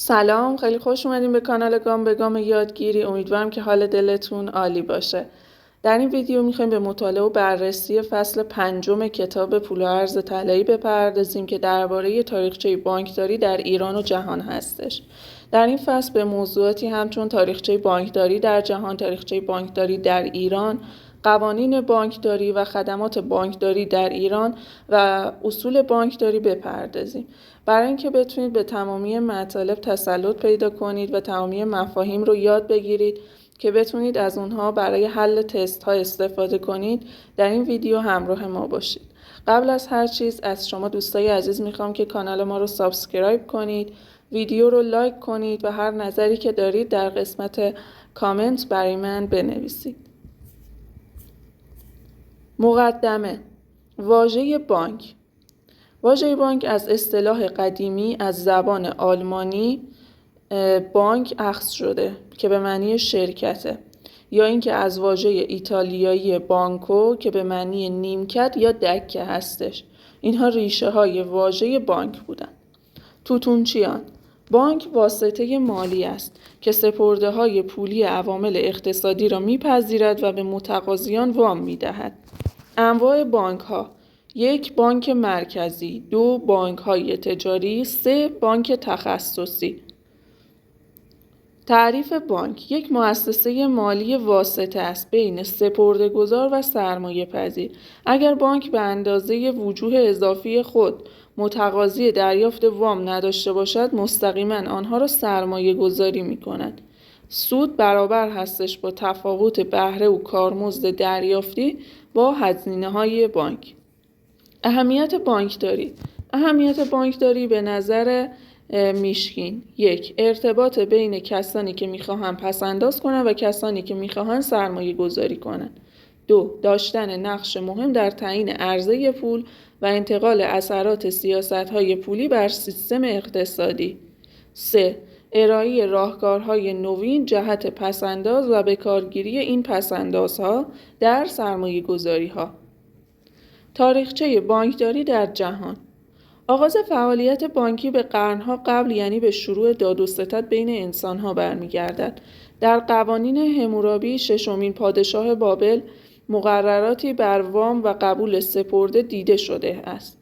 سلام، خیلی خوش اومدین به کانال گام به گام یادگیری. امیدوارم که حال دلتون عالی باشه. در این ویدیو میخوایم به مطالعه و بررسی فصل 5 کتاب پول و ارز طلایی بپردازیم که درباره تاریخچه بانکداری در ایران و جهان هستش. در این فصل به موضوعاتی همچون تاریخچه بانکداری در جهان، تاریخچه بانکداری در ایران، قوانین بانکداری و خدمات بانکداری در ایران و اصول بانکداری بپردازیم. برای اینکه بتونید به تمامی مطالب تسلط پیدا کنید و تمامی مفاهیم رو یاد بگیرید که بتونید از اونها برای حل تست ها استفاده کنید، در این ویدیو همراه ما باشید. قبل از هر چیز از شما دوستای عزیز میخوام که کانال ما رو سابسکرایب کنید، ویدیو رو لایک کنید و هر نظری که دارید در قسمت کامنت برای من بنویسید. مقدمه. واژه بانک. واژه بانک از اصطلاح قدیمی از زبان آلمانی بانک اخذ شده که به معنی شرکته، یا اینکه از واژه ایتالیایی بانکو که به معنی نیمکت یا دکه هستش. اینها ریشه های واژه بانک بودن. توتونچیان. بانک واسطه مالی است که سپرده های پولی عوامل اقتصادی را میپذیرد و به متقاضیان وام میدهد. انواع بانک ها: 1. بانک مرکزی، 2. بانک های تجاری، 3. بانک تخصصی. تعریف بانک: یک مؤسسه مالی واسطه است بین سپرده‌گذار و سرمایه پذیر. اگر بانک به اندازه وجوه اضافی خود متقاضی دریافت وام نداشته باشد، مستقیما آنها را سرمایه گذاری می کند. سود برابر هستش با تفاوت بهره و کارمزد دریافتی با هزینه های بانک. اهمیت بانکداری. اهمیت بانکداری به نظر میشکین: 1. ارتباط بین کسانی که میخواهند پسنداز کنند و کسانی که میخواهند سرمایه گذاری کنند. 2. داشتن نقش مهم در تعیین عرضه پول و انتقال اثرات سیاست‌های پولی بر سیستم اقتصادی. 3. ارائه راهکارهای نوین جهت پسنداز و به کارگیری این پسندازها در سرمایه گذاری‌ها. تاریخچه بانکداری در جهان. آغاز فعالیت بانکی به قرنها قبل، یعنی به شروع داد و ستد بین انسانها برمیگردد. در قوانین حمورابی، ششمین پادشاه بابل، مقرراتی بر وام و قبول سپرده دیده شده است.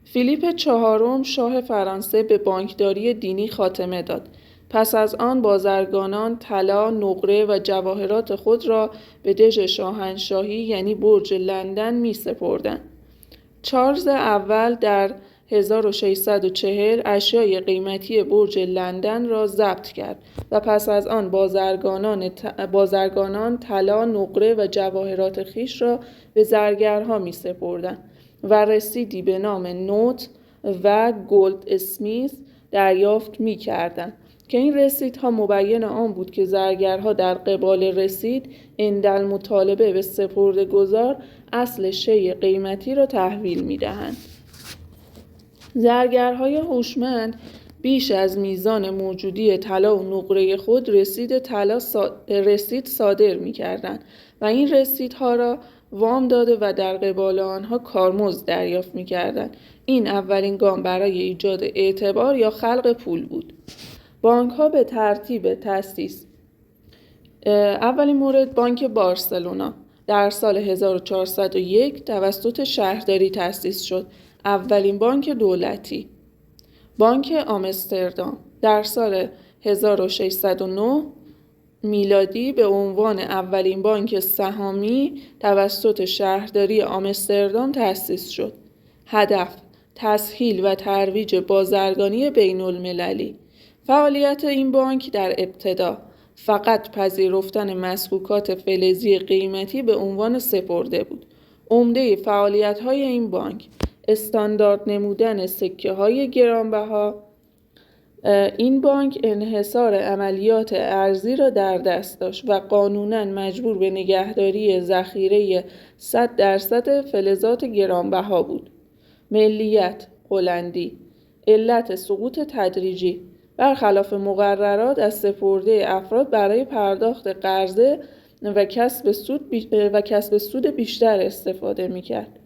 فیلیپ چهارم شاه فرانسه به بانکداری دینی خاتمه داد. پس از آن بازرگانان طلا، نقره و جواهرات خود را به دژ شاهنشاهی یعنی برج لندن می سپردند. چارلز اول در 1640 اشیای قیمتی برج لندن را ضبط کرد و پس از آن بازرگانان طلا، نقره و جواهرات خویش را به زرگرها می سپردند و رسیدی به نام نوت و گولد اسمیث دریافت می کردند که این رسیدها مبین آن بود که زرگرها در قبال رسید عندالمطالبه به سپرده‌گذار اصل شیء قیمتی را تحویل می دهند. زرگرهای هوشمند بیش از میزان موجودی طلا و نقره خود رسید صادر می کردند و این رسیدها را وام داده و در قبال آنها کارمزد دریافت می کردند. این اولین گام برای ایجاد اعتبار یا خلق پول بود. بانک ها به ترتیب تأسیس. اولین مورد بانک بارسلونا در سال 1401 توسط شهرداری تأسیس شد. اولین بانک دولتی. بانک آمستردام در سال 1609 میلادی به عنوان اولین بانک سهامی توسط شهرداری آمستردام تأسیس شد. هدف: تسهیل و ترویج بازرگانی بین المللی. فعالیت این بانک در ابتدا فقط پذیرفتن مسکوکات فلزی قیمتی به عنوان سپرده بود. عمده فعالیت‌های این بانک: استاندارد نمودن سکه‌های گرانبها. این بانک انحصار عملیات ارزی را در دست داشت و قانوناً مجبور به نگهداری ذخیره 100% فلزات گرانبها بود. ملیت: هلندی. علت سقوط تدریجی: برخلاف مقررات از سپرده افراد برای پرداخت قرضه و کسب سود بیشتر استفاده می‌کرد.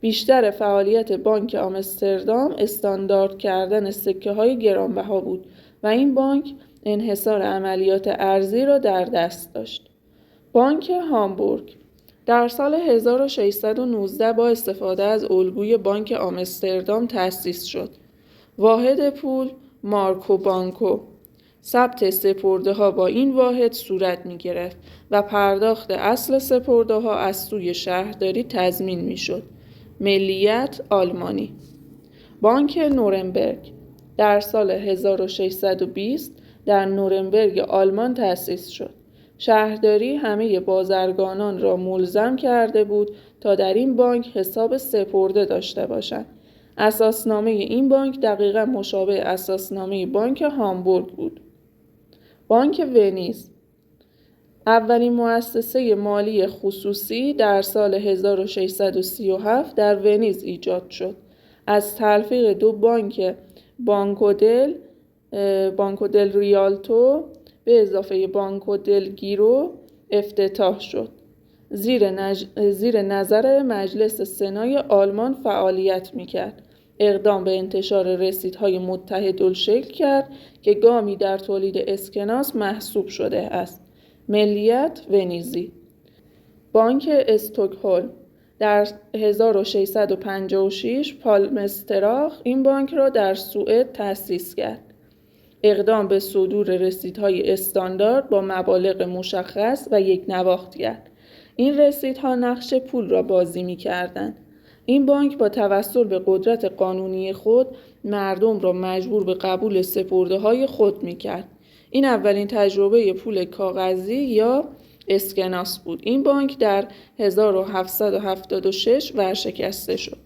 بیشتر فعالیت بانک آمستردام استاندارد کردن سکه‌های گرانبها بود و این بانک انحصار عملیات ارزی را در دست داشت. بانک هامبورگ در سال 1619 با استفاده از الگوی بانک آمستردام تأسیس شد. واحد پول مارکو بانکو. ثبت سپرده‌ها با این واحد صورت می‌گرفت و پرداخت اصل سپرده‌ها از سوی شهرداری تضمین می‌شد. ملیت آلمانی. بانک نورنبرگ در سال 1620 در نورنبرگ آلمان تأسیس شد. شهرداری همه بازرگانان را ملزم کرده بود تا در این بانک حساب سپرده داشته باشند. اساسنامه این بانک دقیقاً مشابه اساسنامه بانک هامبورگ بود. بانک ونیز اولین مؤسسه مالی خصوصی در سال 1637 در ونیز ایجاد شد. از تلفیق دو بانک بانکو دل ریالتو به اضافه بانکو دل گیرو افتتاح شد. زیر نظر مجلس سنای آلمان فعالیت می‌کرد. اقدام به انتشار رسیدهای متحدالشکل کرد که گامی در تولید اسکناس محسوب شده است. ملیت ونیزی. بانک استکهلم در 1656 پالمستراخ این بانک را در سوئد تأسیس کرد. اقدام به صدور رسیدهای استاندارد با مبالغ مشخص و یک نواخت کرد. این رسیدها نقش پول را بازی می‌کردند. این بانک با توسل به قدرت قانونی خود مردم را مجبور به قبول سپرده‌های خود می‌کرد. این اولین تجربه پول کاغذی یا اسکناس بود. این بانک در 1776 ورشکسته شد.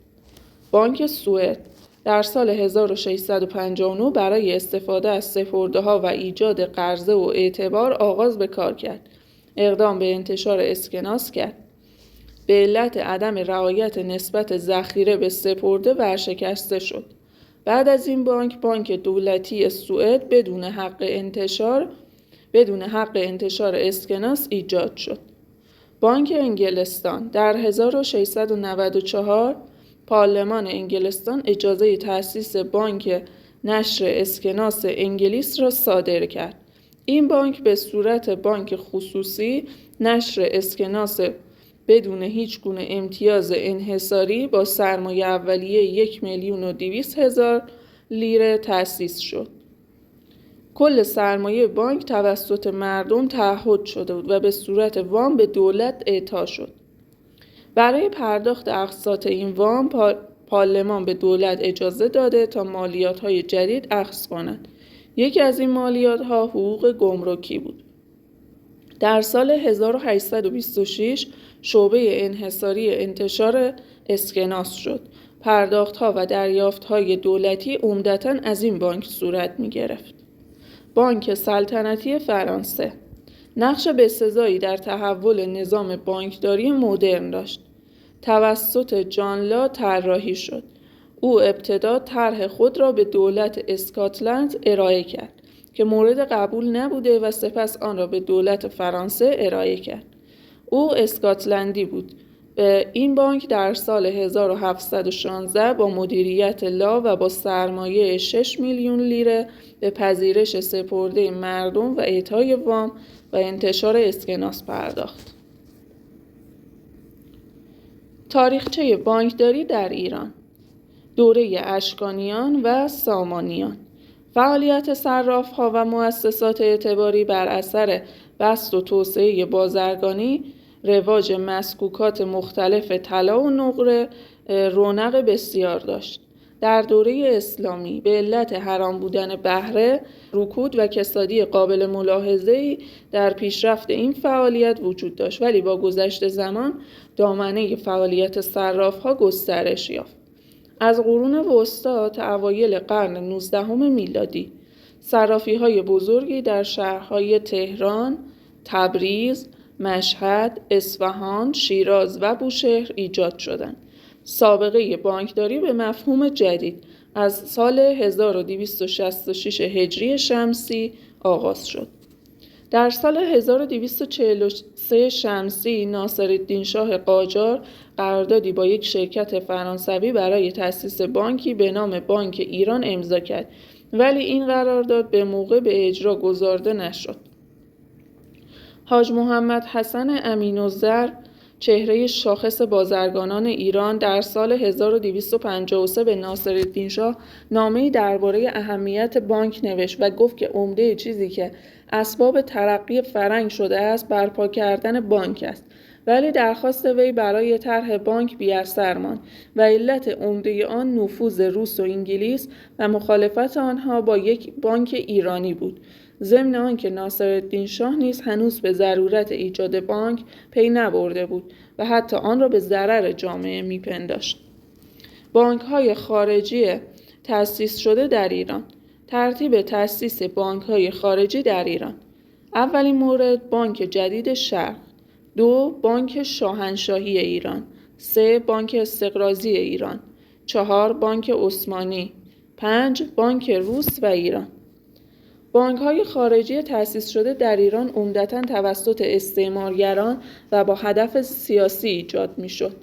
بانک سوئد در سال 1659 برای استفاده از سپرده‌ها و ایجاد قرضه و اعتبار آغاز به کار کرد. اقدام به انتشار اسکناس کرد. به علت عدم رعایت نسبت ذخیره به سپرده ورشکسته شد. بعد از این بانک دولتی سوئد بدون حق انتشار اسکناس ایجاد شد. بانک انگلستان در 1694 پارلمان انگلستان اجازه تأسیس بانک نشر اسکناس انگلیس را صادر کرد. این بانک به صورت بانک خصوصی نشر اسکناس بدون هیچ گونه امتیاز انحصاری با سرمایه اولیه 1,200,000 لیره تأسیس شد. کل سرمایه بانک توسط مردم تعهد شده بود و به صورت وام به دولت اعطا شد. برای پرداخت اقساط این وام پارلمان به دولت اجازه داده تا مالیات‌های جدید اخذ کند. یکی از این مالیات‌ها حقوق گمرکی بود. در سال 1826 شعبه انحصاری انتشار اسکناس شد. پرداخت‌ها و دریافت‌های دولتی عمدتاً از این بانک صورت می‌گرفت. بانک سلطنتی فرانسه نقش بسزایی در تحول نظام بانکداری مدرن داشت. توسط جان لا طراحی شد. او ابتدا طرح خود را به دولت اسکاتلند ارائه کرد که مورد قبول نبوده و سپس آن را به دولت فرانسه ارائه کرد. او اسکاتلندی بود. این بانک در سال 1716 با مدیریت لا و با سرمایه 6 میلیون لیره به پذیرش سپرده مردم و اعطای وام و انتشار اسکناس پرداخت. تاریخچه بانکداری در ایران دوره اشکانیان و سامانیان. فعالیت صراف‌ها و مؤسسات اعتباری بر اثر بسط و توسعه بازرگانی، رواج مسکوکات مختلف طلا و نقره رونق بسیار داشت. در دوره اسلامی به علت حرام بودن بهره، رکود و کسادی قابل ملاحظه‌ای در پیشرفت این فعالیت وجود داشت، ولی با گذشت زمان دامنه فعالیت صراف‌ها گسترش یافت. از قرون وسطی تا اوایل قرن 19 میلادی صرافی‌های بزرگی در شهرهای تهران، تبریز، مشهد، اصفهان، شیراز و بوشهر ایجاد شدند. سابقه بانکداری به مفهوم جدید از سال 1266 هجری شمسی آغاز شد. در سال 1243 شمسی ناصرالدین شاه قاجار قراردادی با یک شرکت فرانسوی برای تأسیس بانکی به نام بانک ایران امضا کرد ولی این قرارداد به موقع به اجرا گذارده نشد. حاج محمد حسن امین‌الزر، چهره شاخص بازرگانان ایران، در سال 1253 به ناصرالدین شاه نامه‌ای درباره اهمیت بانک نوشت و گفت که عمده چیزی که اسباب ترقی فرنگ شده است برپا کردن بانک است، ولی درخواست وی برای طرح بانک بی‌اثر ماند و علت عمده آن نفوذ روس و انگلیس و مخالفت آنها با یک بانک ایرانی بود، ضمن آنکه ناصرالدین شاه نیز هنوز به ضرورت ایجاد بانک پی نبرده بود و حتی آن را به ضرر جامعه میپنداشت. بانک‌های خارجی تأسیس شده در ایران. ترتیب تأسیس بانک‌های خارجی در ایران: اولین مورد بانک جدید شرق، 2 بانک شاهنشاهی ایران، 3 بانک استقراضی ایران، 4 بانک عثمانی، 5 بانک روس و ایران. بانک‌های خارجی تأسیس شده در ایران عمدتاً توسط استعمارگران و با هدف سیاسی ایجاد می‌شد.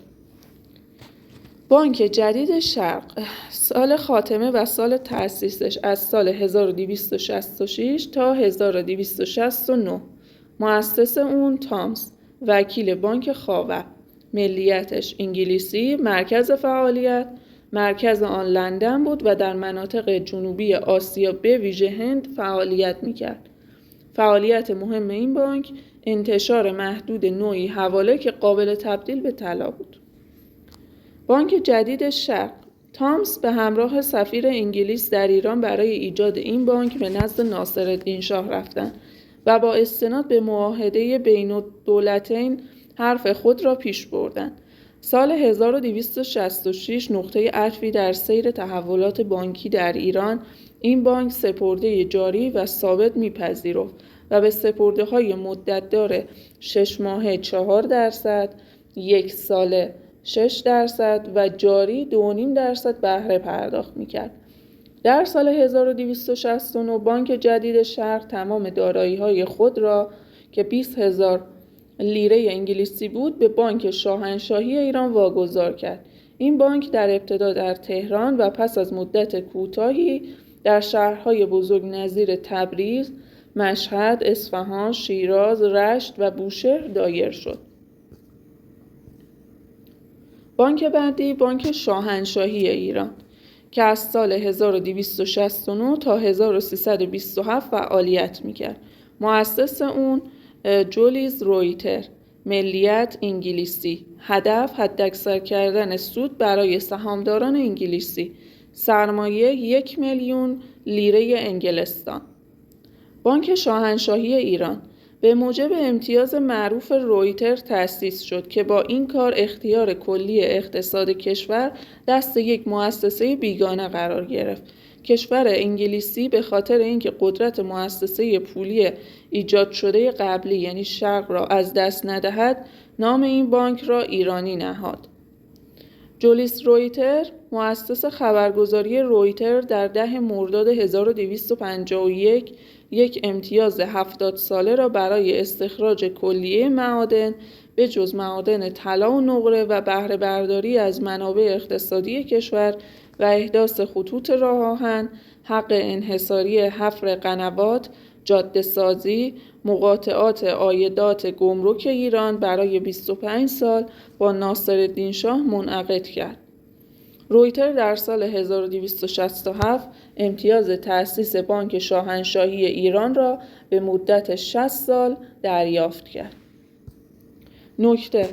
بانک جدید شرق، سال خاتمه و سال تأسیسش از سال 1266 تا 1269. مؤسس اون تامس، وکیل بانک خاور، ملیتش انگلیسی، مرکز فعالیت، مرکز آن لندن بود و در مناطق جنوبی آسیا به ویژه هند فعالیت میکرد. فعالیت مهم این بانک انتشار محدود نوعی حواله که قابل تبدیل به طلا بود. بانک جدید شرق، تامس به همراه سفیر انگلیس در ایران برای ایجاد این بانک به نزد ناصرالدین شاه رفتند و با استناد به معاهده بین الدولتین حرف خود را پیش بردند. سال 1266 نقطه عطفی در سیر تحولات بانکی در ایران، این بانک سپرده جاری و ثابت میپذیرفت و به سپرده‌های مدتدار 6 ماهه 4%، 1 ساله 6% و جاری 2.5% بهره پرداخت میکرد. در سال 1269 بانک جدید شرق تمام دارایی‌های خود را که 20,000 لیره انگلیسی بود به بانک شاهنشاهی ایران واگذار کرد. این بانک در ابتدا در تهران و پس از مدت کوتاهی در شهرهای بزرگ نظیر تبریز، مشهد، اصفهان، شیراز، رشت و بوشهر دایر شد. بانک بعدی بانک شاهنشاهی ایران که از سال 1269 تا 1327 فعالیت میکرد. مؤسس اون جولیس رویتر، ملیت انگلیسی، هدف حداکثر کردن سود برای سهامداران انگلیسی، سرمایه 1,000,000 لیره انگلستان. بانک شاهنشاهی ایران به موجب امتیاز معروف رویتر تأسیس شد که با این کار اختیار کلی اقتصاد کشور دست یک مؤسسه بیگانه قرار گرفت. کشور انگلیسی به خاطر اینکه قدرت مؤسسه پولی ایجاد شده قبلی یعنی شرق را از دست ندهد، نام این بانک را ایرانی نهاد. جولیس رویتر، مؤسس خبرگزاری رویتر، در 10 مرداد 1251 یک امتیاز 70 ساله را برای استخراج کلیه معادن به جز معادن طلا و نقره و بهره برداری از منابع اقتصادی کشور و احداث خطوط راه آهن، حق انحصاری حفر قنوات، جاده سازی، مقاطعات عایدات گمرک ایران برای 25 سال با ناصرالدین شاه منعقد کرد. رویتر در سال 1267 امتیاز تأسیس بانک شاهنشاهی ایران را به مدت 60 سال دریافت کرد. نکته: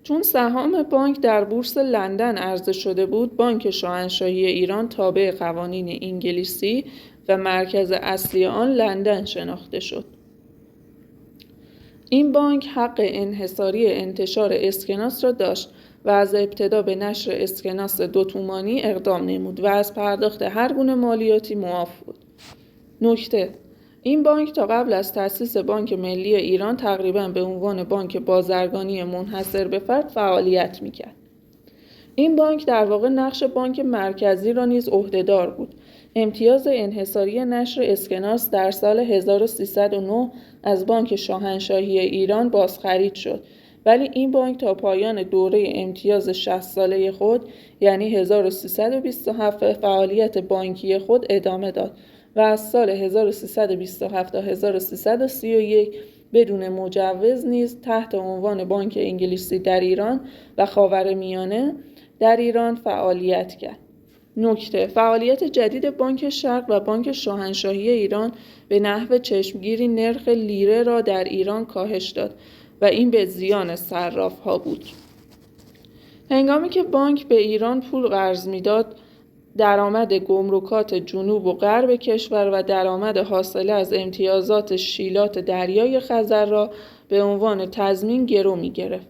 چون سهام بانک در بورس لندن عرضه شده بود، بانک شاهنشاهی ایران تابع قوانین انگلیسی و مرکز اصلی آن لندن شناخته شد. این بانک حق انحصاری انتشار اسکناس را داشت و از ابتدا به نشر اسکناس 2 تومانی اقدام نمود و از پرداخت هر گونه مالیاتی معاف بود. نکته: این بانک تا قبل از تأسیس بانک ملی ایران تقریباً به عنوان بانک بازرگانی منحصر به فرد فعالیت می‌کرد. این بانک در واقع نقش بانک مرکزی را نیز عهده‌دار بود. امتیاز انحصاری نشر اسکناس در سال 1309 از بانک شاهنشاهی ایران بازخرید شد، ولی این بانک تا پایان دوره امتیاز 60 ساله خود یعنی 1327 فعالیت بانکی خود ادامه داد و از سال 1327 تا 1331 بدون مجوز نیز تحت عنوان بانک انگلیسی در ایران و خاورمیانه در ایران فعالیت کرد. نکته: فعالیت جدید بانک شرق و بانک شاهنشاهی ایران به نحو چشمگیری نرخ لیره را در ایران کاهش داد و این به زیان صراف‌ها بود. هنگامی که بانک به ایران پول قرض می‌داد، درآمد گمرکات جنوب و غرب کشور و درآمد حاصله از امتیازات شیلات دریای خزر را به عنوان تضمین گرو می‌گرفت.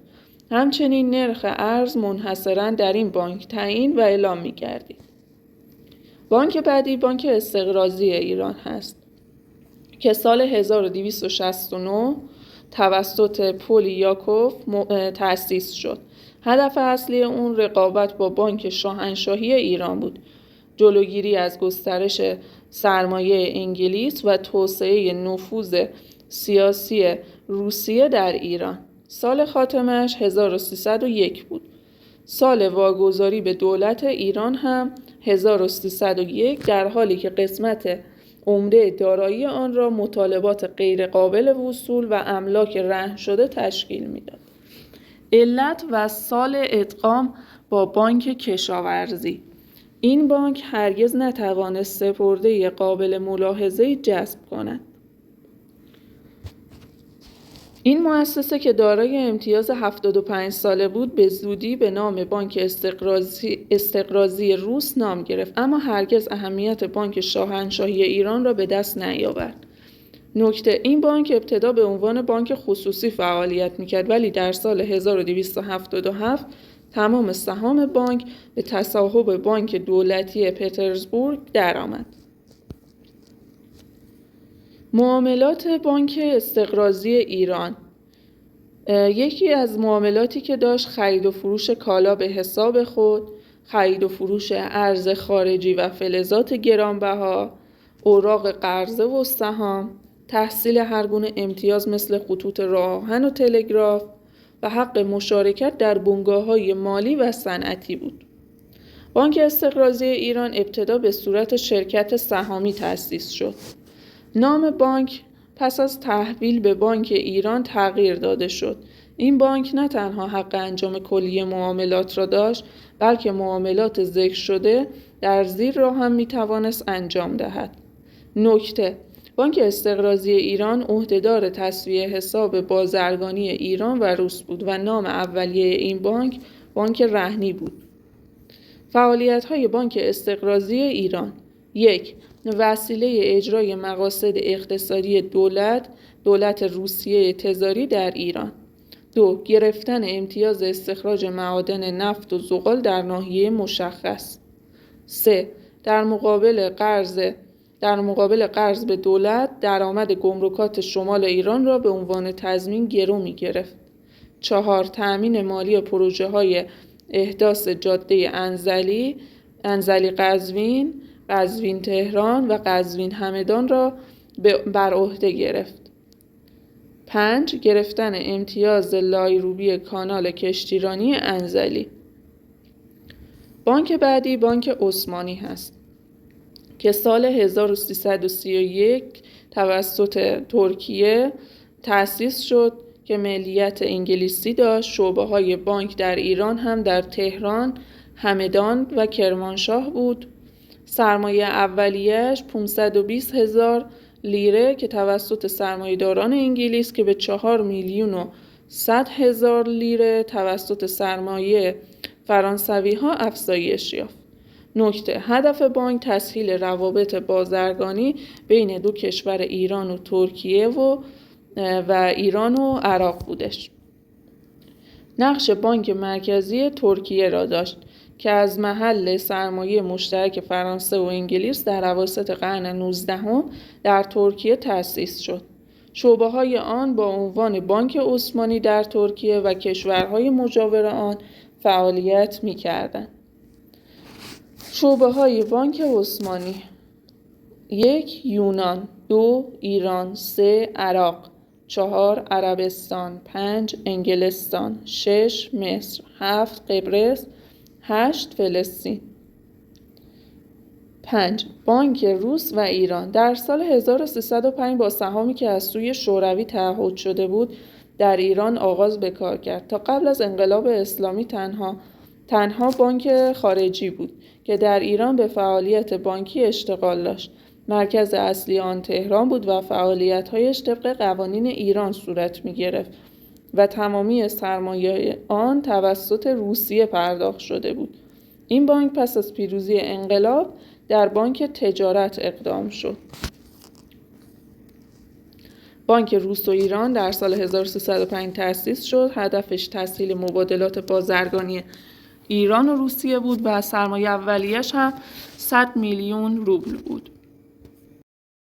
همچنین نرخ ارز منحصراً در این بانک تعیین و اعلام می‌گردید. بانک بعدی بانک استقراضی ایران هست که سال 1269 توسط پولیاکوف تأسیس شد. هدف اصلی اون رقابت با بانک شاهنشاهی ایران بود، جلوگیری از گسترش سرمایه انگلیس و توسعه نفوذ سیاسی روسیه در ایران. سال خاتمش 1301 بود. سال واگذاری به دولت ایران هم 1301، در حالی که قسمت عمده دارایی آن را مطالبات غیر قابل وصول و املاک رهن شده تشکیل میداد. علت و سال ادغام با بانک کشاورزی: این بانک هرگز نتوانست سپرده قابل ملاحظه‌ای جذب کند. این مؤسسه که دارای امتیاز 75 ساله بود به زودی به نام بانک استقراضی روس نام گرفت، اما هرگز اهمیت بانک شاهنشاهی ایران را به دست نیاورد. نکته: این بانک ابتدا به عنوان بانک خصوصی فعالیت می‌کرد، ولی در سال 1277 تمام سهام بانک به تصاحب بانک دولتی پترزبورگ درآمد. معاملات بانک استقراضی ایران: یکی از معاملاتی که داشت خرید و فروش کالا به حساب خود، خرید و فروش ارز خارجی و فلزات گرانبها، اوراق قرضه و سهام، تحصیل هر گونه امتیاز مثل خطوط راه آهن و تلگراف و حق مشارکت در بنگاه‌های مالی و صنعتی بود. بانک استقراضی ایران ابتدا به صورت شرکت سهامی تأسیس شد. نام بانک پس از تحویل به بانک ایران تغییر داده شد. این بانک نه تنها حق انجام کلیه معاملات را داشت، بلکه معاملات ذکر شده در زیر را هم میتوانست انجام دهد. نکته: بانک استقراضی ایران عهدهدار تسویه حساب بازرگانی ایران و روس بود و نام اولیه این بانک بانک رهنی بود. فعالیت‌های بانک استقراضی ایران: 1. وسیله اجرای مقاصد اقتصادی دولت روسیه تزاری در ایران. 2. گرفتن امتیاز استخراج معادن نفت و زغال در ناحیه مشخص. 3. در مقابل قرض به دولت درآمد گمرکات شمال ایران را به عنوان تضمین گرو می‌گرفت. 4. تأمین مالی پروژه‌های احداث جاده انزلی قزوین، قزوین تهران و قزوین همدان را بر عهده گرفت. 5. گرفتن امتیاز لایروبی کانال کشتیرانی انزلی. بانک بعدی بانک عثمانی هست که سال 1331 توسط ترکیه تأسیس شد که ملیت انگلیسی داشت. شعبه‌های بانک در ایران هم در تهران، همدان و کرمانشاه بود. سرمایه اولیه‌اش 520,000 لیره که توسط سرمایه‌داران انگلیس که به 4,100,000 لیره توسط سرمایه فرانسوی‌ها افزایش یافت. نکته: هدف بانک تسهیل روابط بازرگانی بین دو کشور ایران و ترکیه و ایران و عراق بودش. نقش بانک مرکزی ترکیه را داشت که از محل سرمایه مشترک فرانسه و انگلیس در اواسط قرن 19 در ترکیه تأسیس شد. شعبه‌های آن با عنوان بانک عثمانی در ترکیه و کشورهای مجاور آن فعالیت می‌کردند. شعبه‌های بانک عثمانی: 1. یونان، 2. ایران، 3. عراق، 4. عربستان، 5. انگلستان، 6. مصر، 7. قبرس، 8. فلسطین. 5. بانک روس و ایران در سال 1305 با سهامی که از سوی شوروی تعهد شده بود در ایران آغاز به کار کرد. تا قبل از انقلاب اسلامی تنها بانک خارجی بود که در ایران به فعالیت بانکی اشتغال داشت. مرکز اصلی آن تهران بود و فعالیت‌هایش طبق قوانین ایران صورت می‌گرفت و تمامی سرمایه آن توسط روسیه پرداخت شده بود. این بانک پس از پیروزی انقلاب در بانک تجارت اقدام شد. بانک روس و ایران در سال 1305 تأسیس شد. هدفش تسهیل مبادلات بازرگانی ایران و روسیه بود و سرمایه اولیه‌اش هم 100 میلیون روبل بود.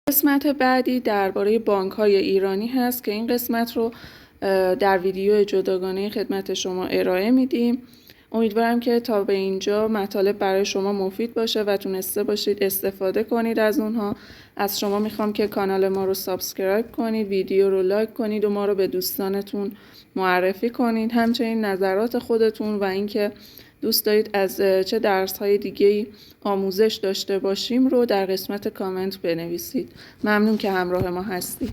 قسمت بعدی درباره بانک‌های ایرانی هست که این قسمت رو در ویدیو جداگانه خدمت شما ارائه میدیم. امیدوارم که تا به اینجا مطالب برای شما مفید باشه و تونسته باشید استفاده کنید از اونها. از شما میخوام که کانال ما رو سابسکرایب کنید، ویدیو رو لایک کنید و ما رو به دوستانتون معرفی کنید. همچنین نظرات خودتون و اینکه دوست دارید از چه درس‌های دیگه‌ای آموزش داشته باشیم رو در قسمت کامنت بنویسید. ممنون که همراه ما هستید.